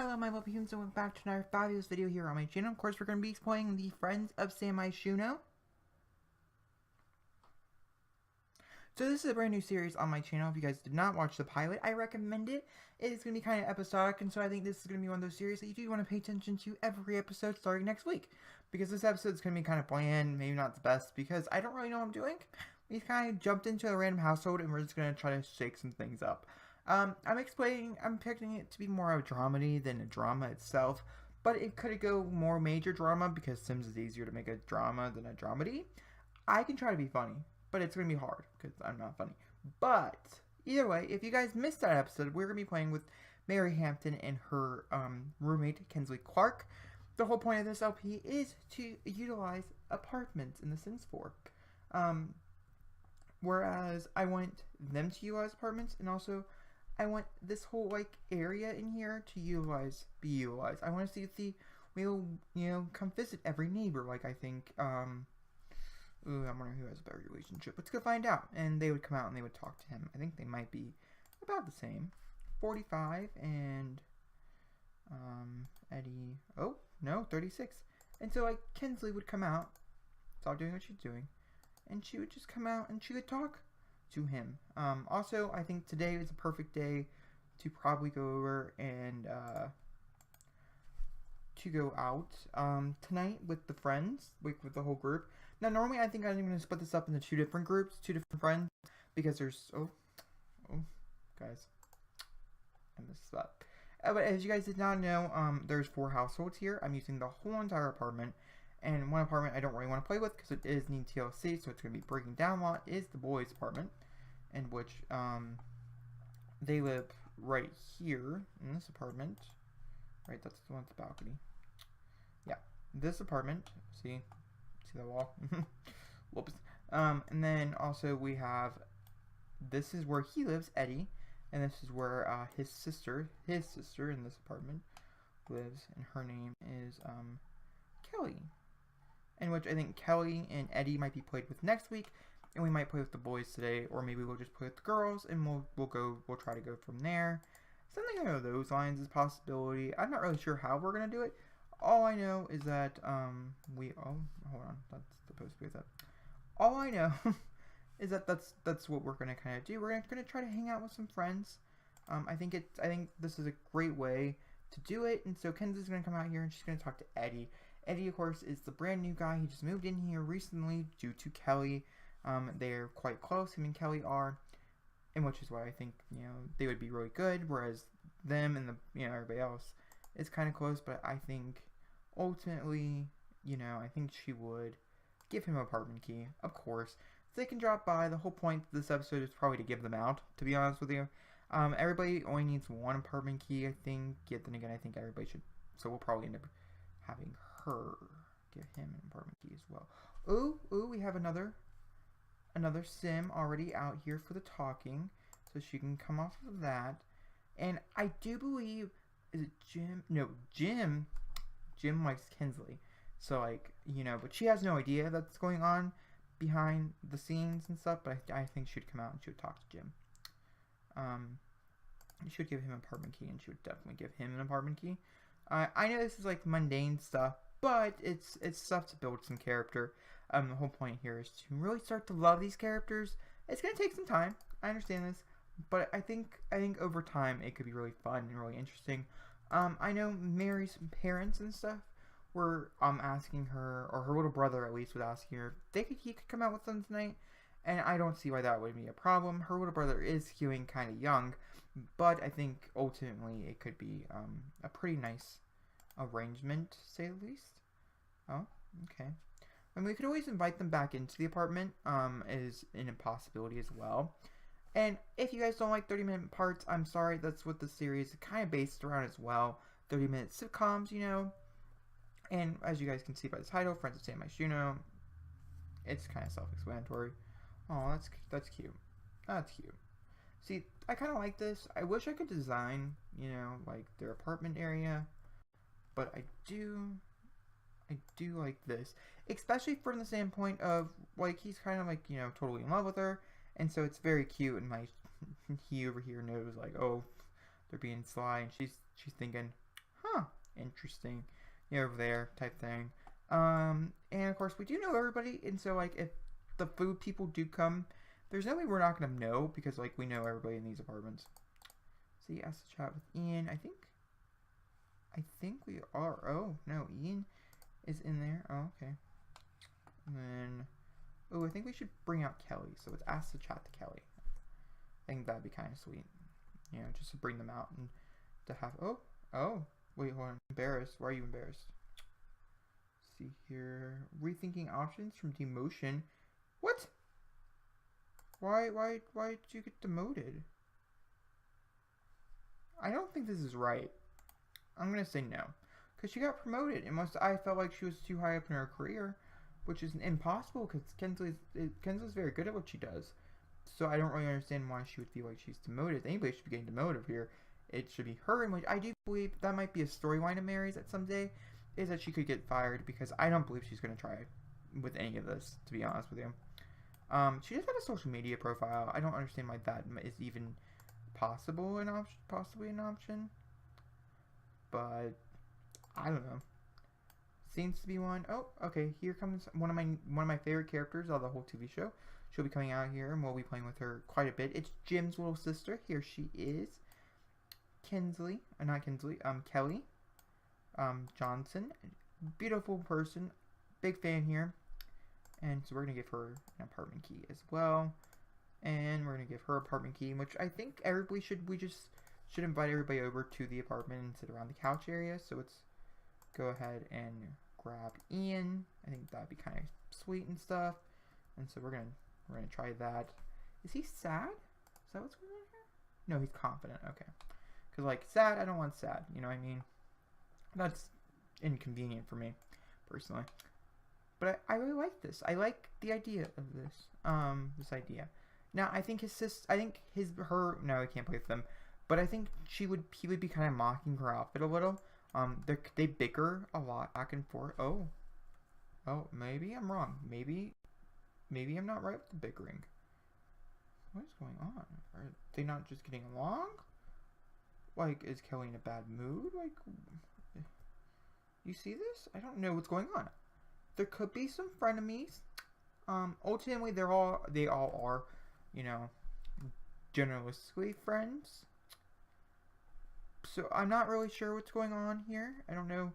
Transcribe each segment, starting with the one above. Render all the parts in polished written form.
Hello my lovely humans and welcome back to another fabulous video here on my channel. Of course, we're going to be exploring the Friends of San Myshuno. So this is a brand new series on my channel. If you guys did not watch the pilot, I recommend it. It is going to be kind of episodic, and so I think this is going to be one of those series that you do want to pay attention to every episode starting next week. Because this episode is going to be kind of bland, maybe not the best, because I don't really know what I'm doing. We kind of jumped into a random household, and we're just going to try to shake some things up. I'm picking it to be more of a dramedy than a drama itself, but it could go more major drama because Sims is easier to make a drama than a dramedy. I can try to be funny, but it's going to be hard because I'm not funny. But either way, if you guys missed that episode, we're going to be playing with Mary Hampton and her roommate, Kinsley Clarke. The whole point of this LP is to utilize apartments in The Sims 4. Whereas I want them to utilize apartments, and also I want this whole like area in here to be utilized. I want to see if we'll come visit every neighbor. Like I think I'm wondering who has a better relationship. Let's go find out. And they would come out and they would talk to him. I think they might be about the same. 45 and Eddie. Oh no, 36. And so like Kinsley would come out, stop doing what she's doing, and she would just come out and she would talk to him. Also, I think today is a perfect day to probably go over and to go out tonight with the friends, with the whole group. Now, normally I think I'm going to split this up into two different groups, two different friends, because there's guys, I messed this up. But as you guys did not know, there's 4 households here. I'm using the whole entire apartment. And one apartment I don't really want to play with because it is need TLC, so it's going to be breaking down a lot, is the boys' apartment, in which they live right here in this apartment. Right, that's the one with the balcony. Yeah, this apartment. See the wall? Whoops. And then also we have, this is where he lives, Eddie, and this is where his sister in this apartment lives, and her name is Kellie. In which I think Kellie and Eddie might be played with next week, and we might play with the boys today, or maybe we'll just play with the girls, and we'll try to go from there. Something along those lines is a possibility. I'm not really sure how we're gonna do it. All I know is that hold on, that's supposed to be that. All I know is that that's what we're gonna kind of do. We're gonna try to hang out with some friends. I think this is a great way to do it, and so Kenzie's gonna come out here and she's gonna talk to Eddie. Eddie, of course, is the brand new guy. He just moved in here recently due to Kellie. They're quite close, him and Kellie are, and which is why I think, they would be really good, whereas them and everybody else is kind of close, but I think ultimately, I think she would give him an apartment key, of course, so they can drop by. The whole point of this episode is probably to give them out, to be honest with you. Everybody only needs one apartment key, I think. Yet then again, I think everybody should, so we'll probably end up having her give him an apartment key as well. Ooh, we have another sim already out here for the talking, so she can come off of that. And I do believe, is it Jim? No, Jim likes Kinsley, so like, but she has no idea that's going on behind the scenes and stuff, but I think she'd come out and she would talk to Jim. You should give him an apartment key, and she would definitely give him an apartment key. I know this is like mundane stuff, but it's stuff to build some character. The whole point here is to really start to love these characters. It's gonna take some time. I understand this, but I think over time it could be really fun and really interesting. I know Mary's parents and stuff were asking her, or her little brother at least, was asking her if he could come out with them tonight, and I don't see why that would be a problem. Her little brother is skewing kind of young, but I think ultimately it could be a pretty nice arrangement, to say the least. Oh, okay. And we could always invite them back into the apartment, is an impossibility as well. And if you guys don't like 30-minute parts, I'm sorry, that's what the series is kind of based around as well. 30-minute sitcoms, And as you guys can see by the title, Friends of San Myshuno, it's kind of self-explanatory. Oh, that's cute. That's cute. See, I kind of like this. I wish I could design, like their apartment area, but I do like this, especially from the standpoint of like he's kind of like totally in love with her, and so it's very cute. And he over here knows like, oh, they're being sly, and she's thinking, interesting, over there type thing. And of course we do know everybody, and so like if the food people do come, there's no way we're not gonna know because like we know everybody in these apartments. See, ask to chat with Ian. I think we are. Oh no, Ian is in there. Oh, okay. And then, oh, I think we should bring out Kellie. So it's ask to chat to Kellie. I think that'd be kind of sweet. Just to bring them out and to have. Oh, wait, hold on. Embarrassed. Why are you embarrassed? See here, rethinking options from demotion. What? Why did you get demoted? I don't think this is right. I'm gonna say no, because she got promoted, and I felt like she was too high up in her career, which is impossible because Kinsley's very good at what she does. So I don't really understand why she would feel like she's demoted. Anybody should be getting demoted here. It should be her, and which I do believe that might be a storyline of Mary's at some day, is that she could get fired, because I don't believe she's gonna try with any of this, to be honest with you. She does have a social media profile. I don't understand why that is even possibly an option. But I don't know. Seems to be one. Oh, okay. Here comes one of my favorite characters of the whole TV show. She'll be coming out here, and we'll be playing with her quite a bit. It's Jim's little sister. Here she is. Kellie Johnson. Beautiful person. Big fan here. And so we're going to give her an apartment key as well. And we're going to give her apartment key, which I think everybody should invite everybody over to the apartment and sit around the couch area. So let's go ahead and grab Ian. I think that'd be kind of sweet and stuff. And so we're gonna try that. Is he sad? Is that what's going on here? No, he's confident. Okay. Because like sad, I don't want sad. You know what I mean? That's inconvenient for me personally. But I really like this. I like the idea of this. This idea. Now I think no, I can't play with them. But I think he would be kind of mocking her outfit a little. They bicker a lot back and forth. Oh, maybe I'm wrong. Maybe I'm not right with the bickering. What is going on? Are they not just getting along? Like, is Kellie in a bad mood? Like, you see this? I don't know what's going on. There could be some frenemies. Ultimately, they all are, generalistically friends. So I'm not really sure what's going on here. I don't know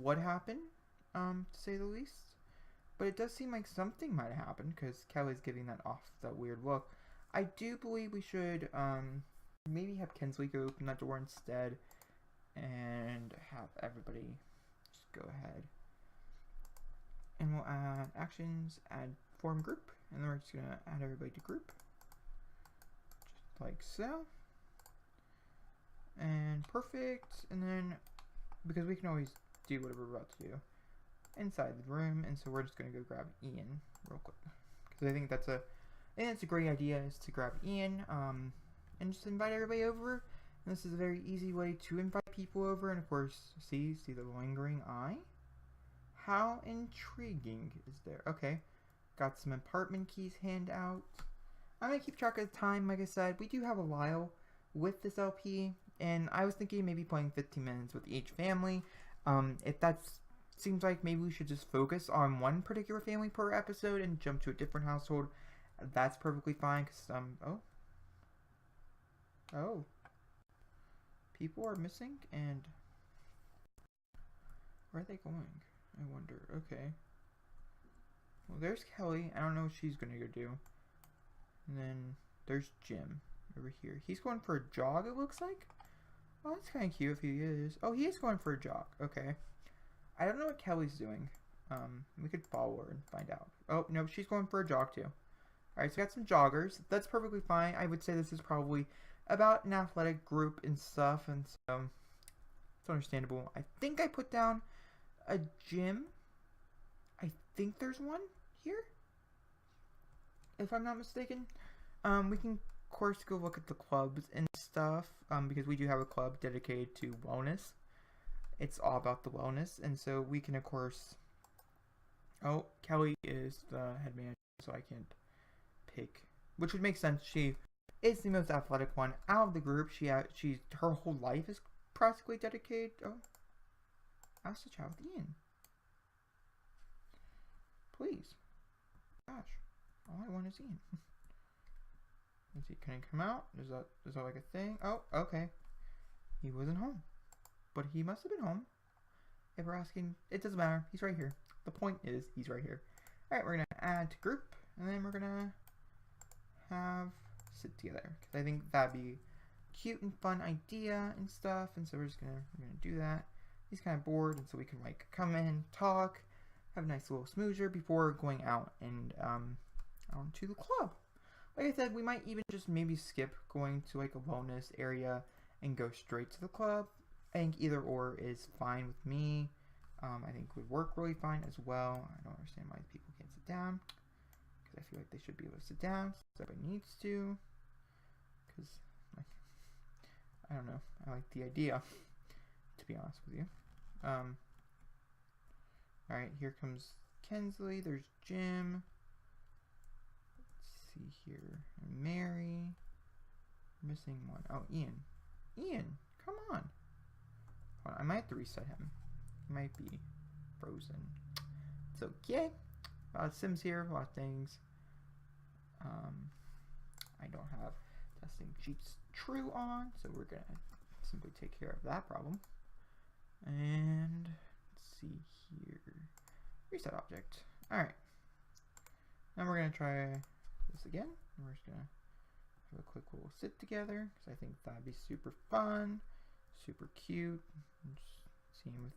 what happened, to say the least. But it does seem like something might have happened, because Kellie's giving that weird look. I do believe we should maybe have Kinsley go open that door instead, and have everybody just go ahead. And we'll add actions, add form group, and then we're just gonna add everybody to group, just like so. And perfect. And then, because we can always do whatever we're about to do inside the room, and so we're just gonna go grab Ian real quick, because I think that's a great idea, is to grab Ian and just invite everybody over. And this is a very easy way to invite people over. And of course, see the lingering eye. How intriguing is there? Okay, got some apartment keys hand out. I'm gonna keep track of the time. Like I said, we do have a while with this LP, and I was thinking maybe playing 15 minutes with each family. If that seems like maybe we should just focus on one particular family per episode and jump to a different household, that's perfectly fine. Cause oh, people are missing, and where are they going? I wonder. Okay. Well, there's Kellie. I don't know what she's gonna go do. And then there's Jim over here. He's going for a jog, it looks like. Oh, that's kind of cute if he is. Oh, he is going for a jog. Okay. I don't know what Kellie's doing. We could follow her and find out. Oh, no, she's going for a jog too. Alright, so got some joggers. That's perfectly fine. I would say this is probably about an athletic group and stuff, and so it's understandable. I think I put down a gym. I think there's one here, if I'm not mistaken. We can of course go look at the clubs and stuff, because we do have a club dedicated to wellness. It's all about the wellness, and so we can of course. Oh, Kellie is the head manager, so I can't pick, which would make sense. She is the most athletic one out of the group. Her whole life is practically dedicated. Oh, ask to chat with Ian. Please. Gosh, all I want is Ian. Let's see, can he come out? Is that like a thing? Oh, okay. He wasn't home, but he must have been home. If we're asking, it doesn't matter. He's right here. The point is, he's right here. All right, we're gonna add to group, and then we're gonna have sit together because I think that'd be cute and fun idea and stuff. And so we're gonna do that. He's kind of bored, and so we can like come in, talk, have a nice little smoozer before going out and out to the club. Like I said, we might even just maybe skip going to like a wellness area and go straight to the club. I think either or is fine with me. I think would work really fine as well. I don't understand why people can't sit down because I feel like they should be able to sit down. So everybody needs to, because like, I don't know. I like the idea, to be honest with you. All right, here comes Kinsley. There's Jim. Let's see here. Mary. Missing one. Oh, Ian. Ian, come on. Hold on. I might have to reset him. He might be frozen. It's okay. A lot of Sims here. A lot of things. I don't have testing cheats true on, so we're gonna simply take care of that problem. And let's see here. Reset object. Alright. Now we're gonna try this again. We're just gonna have a quick little sit together because I think that'd be super fun, super cute. Just seeing with.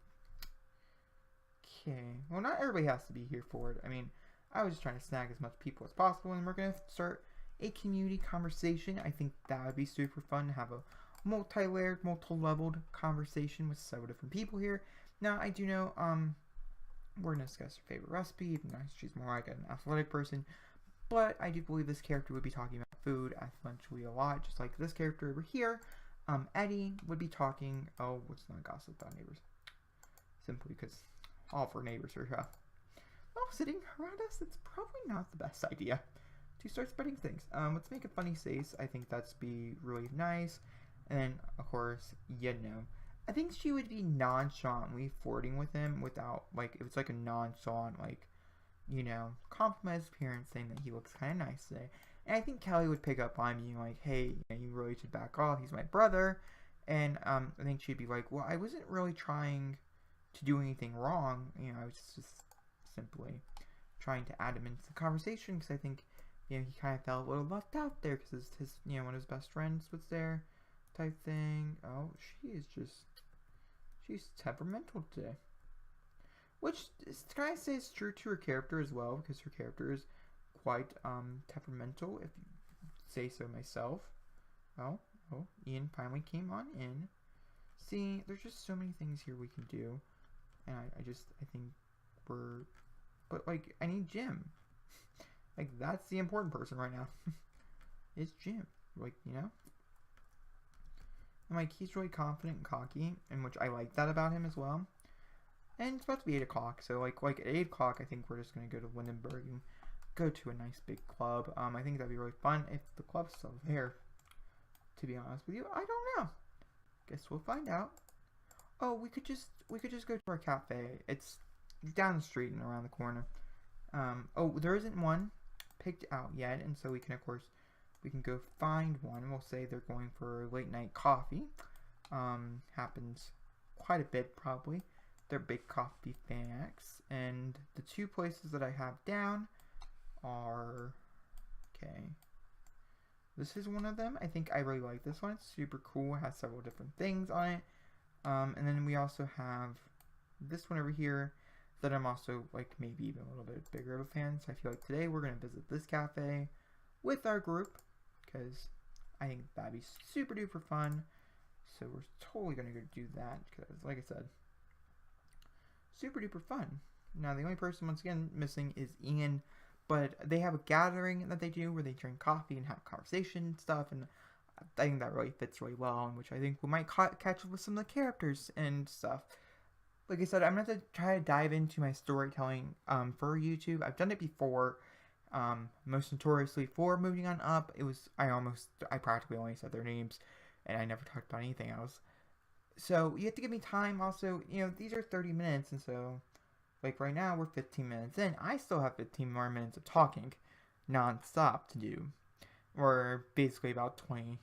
Okay. Well, not everybody has to be here for it. I mean, I was just trying to snag as much people as possible, and we're gonna start a community conversation. I think that would be super fun to have a multi-layered, multi-leveled conversation with several different people here. Now, I do know, we're gonna discuss her favorite recipe, even though she's more like an athletic person, but I do believe this character would be talking about food eventually a lot, just like this character over here. Eddie would be talking, oh, let's not gossip about neighbors, simply because all of our neighbors are sitting around us. It's probably not the best idea to start spreading things. Let's make a funny face. I think that's be really nice. And then, of course, I think she would be nonchalantly flirting with him without, like, if it's like a nonchalant, like, compliment his appearance, saying that he looks kind of nice today. And I think Kellie would pick up on being like, hey, you really should back off. He's my brother. And I think she'd be like, well, I wasn't really trying to do anything wrong. I was just simply trying to add him into the conversation because I think, he kind of felt a little left out there because his one of his best friends was there type thing. Oh, she's temperamental today. Which, can I say, is true to her character as well, because her character is quite temperamental, if you say so myself. Oh, Ian finally came on in. See, there's just so many things here we can do. And I think but like, I need Jim. Like, that's the important person right now. It's Jim. Like, And like, he's really confident and cocky, and which I like that about him as well. And it's about to be 8 o'clock, so like at 8 o'clock, I think we're just gonna go to Winderberg and go to a nice big club. I think that'd be really fun if the club's still there. To be honest with you, I don't know. Guess we'll find out. Oh, we could just go to our cafe. It's down the street and around the corner. Oh, there isn't one picked out yet, and so we can go find one. We'll say they're going for late night coffee. Happens quite a bit probably. They're big coffee fanatics, and the two places that I have down are, okay, this is one of them. I think I really like this one. It's super cool. It has several different things on it. And then we also have this one over here that I'm also, like, maybe even a little bit bigger of a fan. So I feel like today we're going to visit this cafe with our group because I think that'd be super duper fun. So we're totally going to go do that because, like I said, super duper fun. Now, the only person, once again, missing is Ian, but they have a gathering that they do where they drink coffee and have conversation and stuff, and I think that really fits really well, which I think we might catch up with some of the characters and stuff. Like I said, I'm going to try to dive into my storytelling for YouTube. I've done it before, most notoriously for Moving On Up. I practically only said their names, and I never talked about anything else. So you have to give me time. Also, these are 30 minutes, and so like right now we're 15 minutes in. I still have 15 more minutes of talking, non-stop to do, or basically about 20,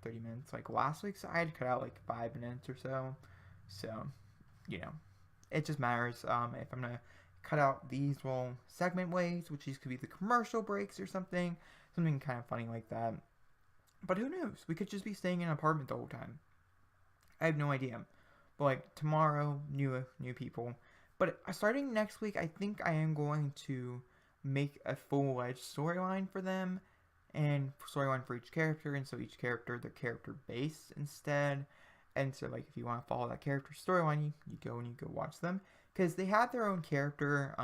30 minutes. Like last week, so I had to cut out like 5 minutes or so. So, you know, it just matters. If I'm gonna cut out these little segment ways, which these could be the commercial breaks or something kind of funny like that. But who knows? We could just be staying in an apartment the whole time. I have no idea. But like tomorrow, new people. But starting next week, I think I am going to make a full-fledged storyline for them, and storyline for each character, and so each character, their character base instead. And so like if you want to follow that character storyline, you go watch them, because they have their own character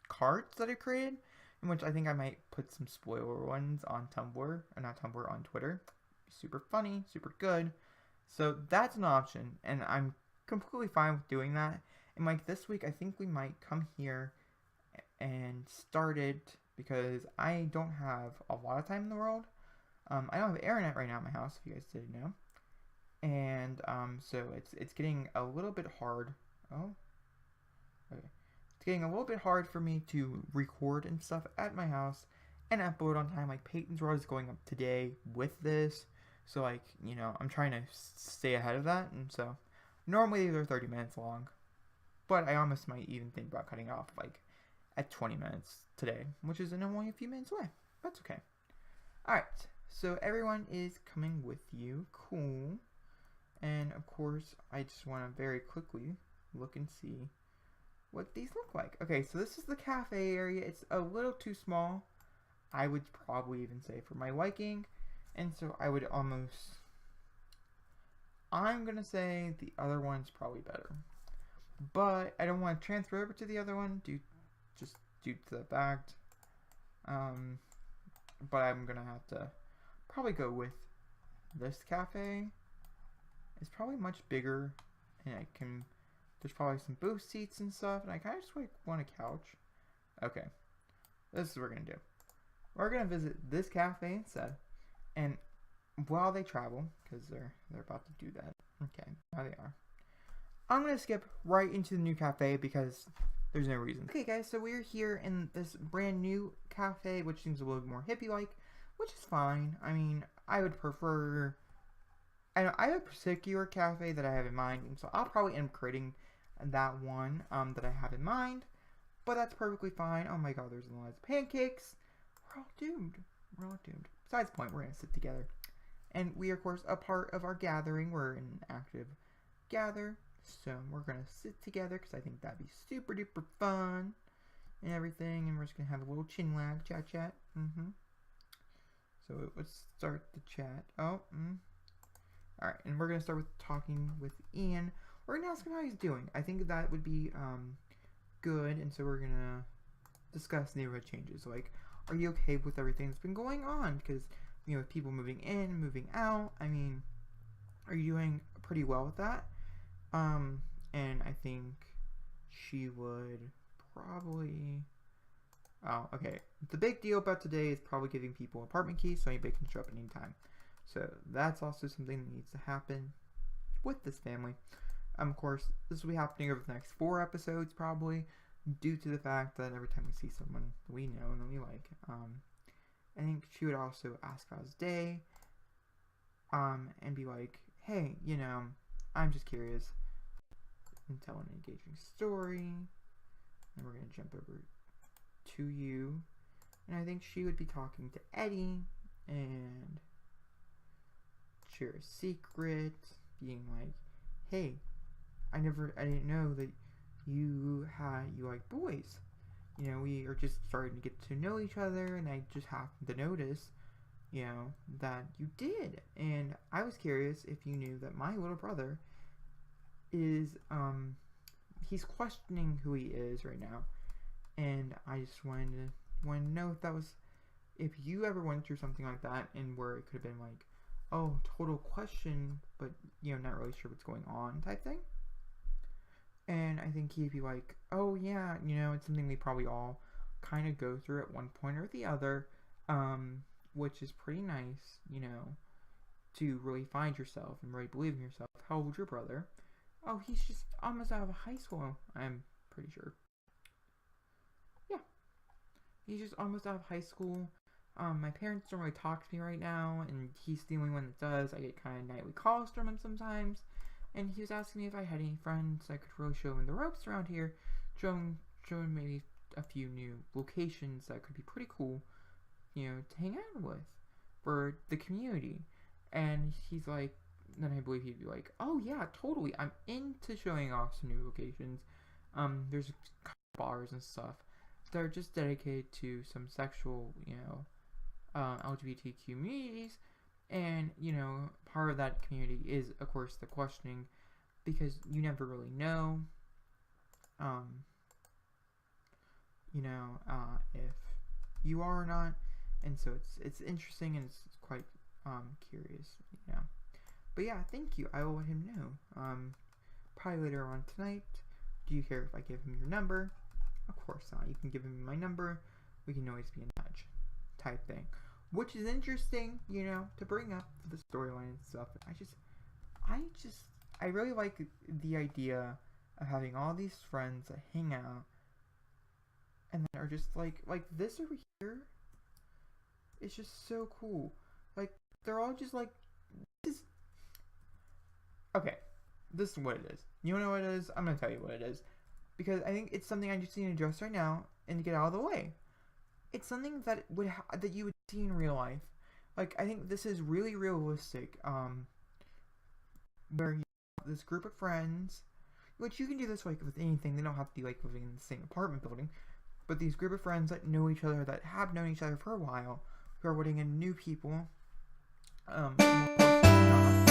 cards that I created, in which I think I might put some spoiler ones on Tumblr, or not Tumblr, on Twitter. Super funny, super good. So that's an option, and I'm completely fine with doing that. And like this week, I think we might come here and start it, because I don't have a lot of time in the world. I don't have internet right now at my house, if you guys didn't know. And so it's getting a little bit hard. Oh, okay. It's getting a little bit hard for me to record and stuff at my house and upload on time. Like Peyton's Rod is going up today with this, so like I'm trying to stay ahead of that. And so normally they're 30 minutes long, but I almost might even think about cutting off like at 20 minutes today, which is only a few minutes away. That's okay. Alright, so everyone is coming with you. Cool. And of course, I just want to very quickly look and see what these look like. Okay, so this is the cafe area. It's a little too small, I would probably even say, for my liking. And so I would almost... I'm going to say the other one's probably better. But I don't want to transfer over to the other one due to the fact. But I'm going to have to probably go with this cafe. It's probably much bigger, and there's probably some booth seats and stuff, and I kind of just like want a couch. Okay, this is what we're going to do. We're going to visit this cafe instead, and while they travel, because they're about to do that. Okay, now they are. I'm going to skip right into the new cafe because there's no reason. Okay guys, so we're here in this brand new cafe, which seems a little bit more hippie-like, which is fine. I mean, I would prefer... I have a particular cafe that I have in mind, and so I'll probably end up creating that one that I have in mind, but that's perfectly fine. Oh my god, there's a lot of pancakes. We're all doomed. We're all doomed. Besides the point, we're going to sit together. And we are, of course, a part of our gathering. We're an active gather. So we're going to sit together because I think that'd be super duper fun and everything. And we're just going to have a little chin wag, chat. So let's start the chat. Alright, and we're going to start with talking with Ian. We're going to ask him how he's doing. I think that would be good. And so we're going to discuss neighborhood changes. Like, are you okay with everything that's been going on? Because, with people moving in, moving out, I mean, are you doing pretty well with that? And I think she would probably... Oh, okay. The big deal about today is probably giving people apartment keys so anybody can show up at any time. So that's also something that needs to happen with this family. Of course, this will be happening over the next 4 episodes probably, due to the fact that every time we see someone we know and that we like, I think she would also ask about his day, and be like, hey, I'm just curious, and tell an engaging story, and we're going to jump over to you, and I think she would be talking to Eddie, and share a secret, being like, hey, I didn't know that you like boys. We are just starting to get to know each other, and I just happened to notice, that you did. And I was curious if you knew that my little brother is, he's questioning who he is right now. And I just wanted to know if you ever went through something like that, and where it could have been like, oh, total question, but, not really sure what's going on type thing. And I think he'd be like, oh yeah, it's something we probably all kind of go through at one point or the other, which is pretty nice, to really find yourself and really believe in yourself. How old's your brother? Oh, he's just almost out of high school, I'm pretty sure. Yeah. He's just almost out of high school. My parents don't really talk to me right now, and he's the only one that does. I get kind of nightly calls from him sometimes, and he was asking me if I had any friends I could really show him the ropes around here, show him maybe a few new locations that could be pretty cool, you know, to hang out with for the community. And he's like, then I believe he'd be like, oh yeah, totally, I'm into showing off some new locations. There's bars and stuff that are just dedicated to some sexual, you know, LGBT communities, and, you know, part of that community is, of course, the questioning, because you never really know, you know, if you are or not, and so it's interesting, and it's quite, curious, you know. But yeah, thank you, I will let him know, probably later on tonight. Do you care if I give him your number? Of course not. You can give him my number, we can always be in touch, type thing. Which is interesting, you know, to bring up for the storyline and stuff. I really like the idea of having all these friends that hang out and that are just like this over here. It's just so cool. Like, they're all just like, this. Okay, this is what it is. You wanna know what it is? I'm gonna tell you what it is. Because I think it's something I just need to address right now and to get out of the way. It's something that that you would see in real life. Like, I think this is really realistic. Where you have this group of friends, which you can do this like with anything. They don't have to be like living in the same apartment building, but these group of friends that know each other, that have known each other for a while, who are letting in new people. More close than not.